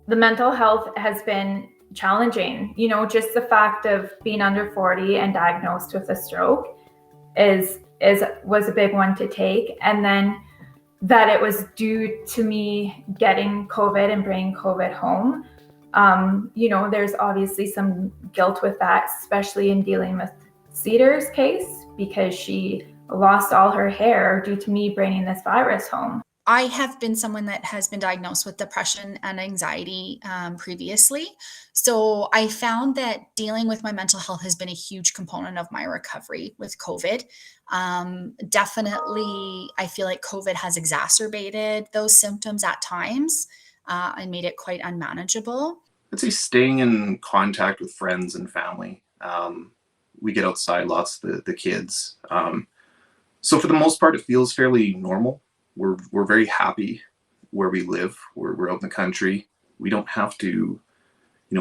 the mental health has been challenging. Just the fact of being under 40 and diagnosed with a stroke was a big one to take. And then that it was due to me getting COVID and bringing COVID home. There's obviously some guilt with that, especially in dealing with Cedar's case, because she lost all her hair due to me bringing this virus home. I have been someone that has been diagnosed with depression and anxiety previously. So I found that dealing with my mental health has been a huge component of my recovery with COVID. Definitely, I feel like COVID has exacerbated those symptoms at times and made it quite unmanageable. I'd say staying in contact with friends and family. We get outside lots, the kids. So for the most part, it feels fairly normal. We're very happy where we live. We're out in the country. We don't have to,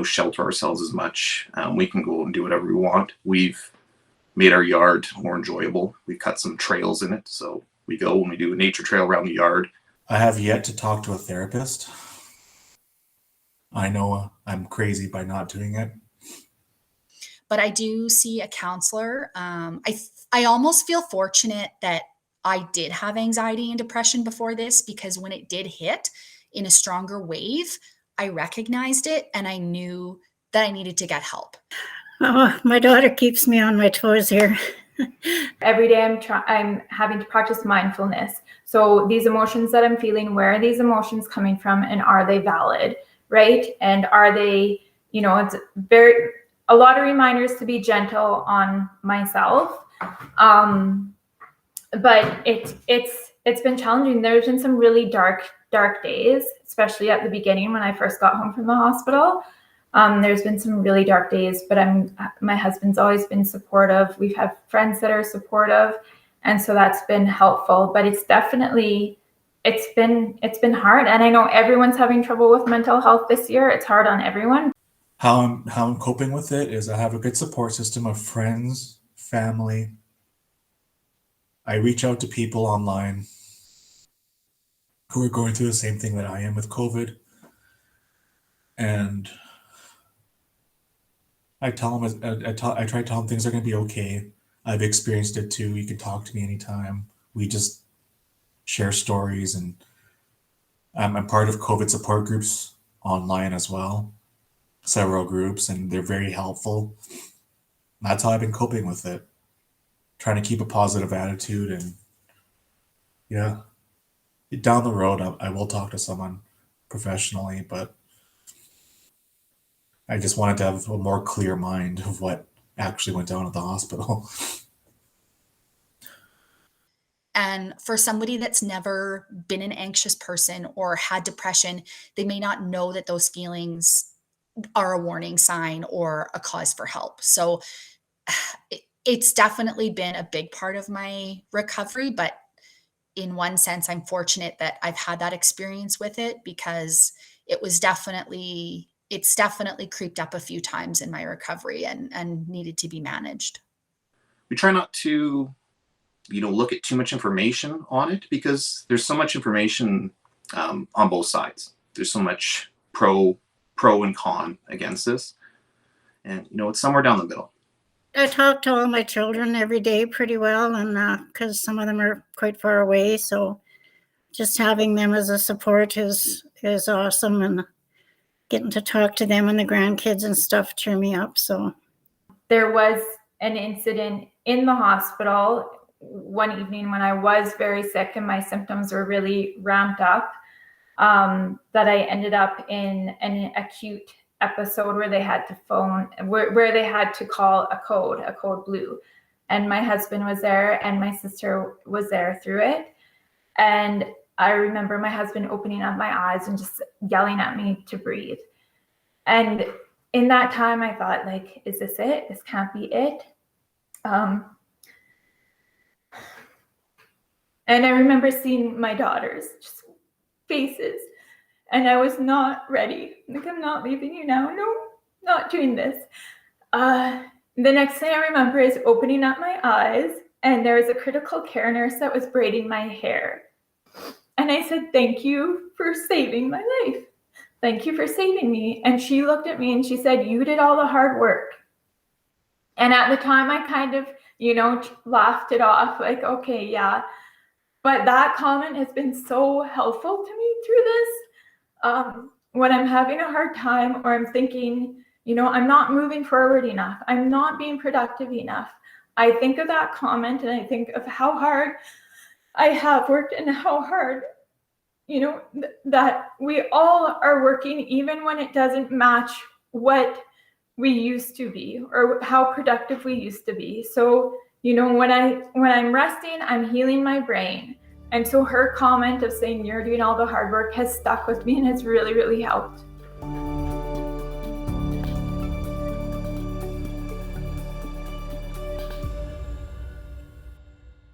shelter ourselves as much. We can go and do whatever we want. We've made our yard more enjoyable. We've cut some trails in it. So we go and we do a nature trail around the yard. I have yet to talk to a therapist. I know I'm crazy by not doing it. But I do see a counselor. I almost feel fortunate that I did have anxiety and depression before this, because when it did hit in a stronger wave, I recognized it and I knew that I needed to get help. Oh, my daughter keeps me on my toes here. Every day I'm having to practice mindfulness. So these emotions that I'm feeling, where are these emotions coming from, and are they valid, right? And are they, it's a lot of reminders to be gentle on myself. But it's been challenging. There's been some really dark days, especially at the beginning when I first got home from the hospital. There's been some really dark days, but my husband's always been supportive. We've had friends that are supportive, and so that's been helpful. But it's definitely it's been hard, and I know everyone's having trouble with mental health this year. It's hard on everyone. How I'm coping with it is I have a good support system of friends, family. I reach out to people online who are going through the same thing that I am with COVID. And I tell them, I try to tell them things are going to be okay. I've experienced it too. You can talk to me anytime. We just share stories, and I'm part of COVID support groups online as well. Several groups, and they're very helpful. That's how I've been coping with it. Trying to keep a positive attitude, and yeah, down the road, I will talk to someone professionally, but I just wanted to have a more clear mind of what actually went down at the hospital. And for somebody that's never been an anxious person or had depression, they may not know that those feelings are a warning sign or a cause for help. So it's definitely been a big part of my recovery, but in one sense, I'm fortunate that I've had that experience with it, because it's definitely creeped up a few times in my recovery and needed to be managed. We try not to, look at too much information on it, because there's so much information on both sides. There's so much pro and con against this. And, it's somewhere down the middle. I talk to all my children every day pretty well, and because some of them are quite far away, so just having them as a support is awesome, and getting to talk to them and the grandkids and stuff cheer me up. So there was an incident in the hospital one evening when I was very sick and my symptoms were really ramped up, that I ended up in an acute episode where they had to where they had to call a code blue, and my husband was there and my sister was there through it. And I remember my husband opening up my eyes and just yelling at me to breathe. And in that time I thought, like, is this it? This can't be it. And I remember seeing my daughter's just faces, and I was not ready. Like, I'm not leaving you now. No, not doing this. The next thing I remember is opening up my eyes, and there was a critical care nurse that was braiding my hair. And I said, thank you for saving my life. thank you for saving me. And she looked at me and she said, you did all the hard work. And at the time I kind of, laughed it off, like, okay, yeah. But that comment has been so helpful to me through this. When I'm having a hard time, or I'm thinking, I'm not moving forward enough, I'm not being productive enough, I think of that comment and I think of how hard I have worked and how hard, that we all are working, even when it doesn't match what we used to be or how productive we used to be. So, when I'm resting, I'm healing my brain. And so her comment of saying you're doing all the hard work has stuck with me and has really, really helped.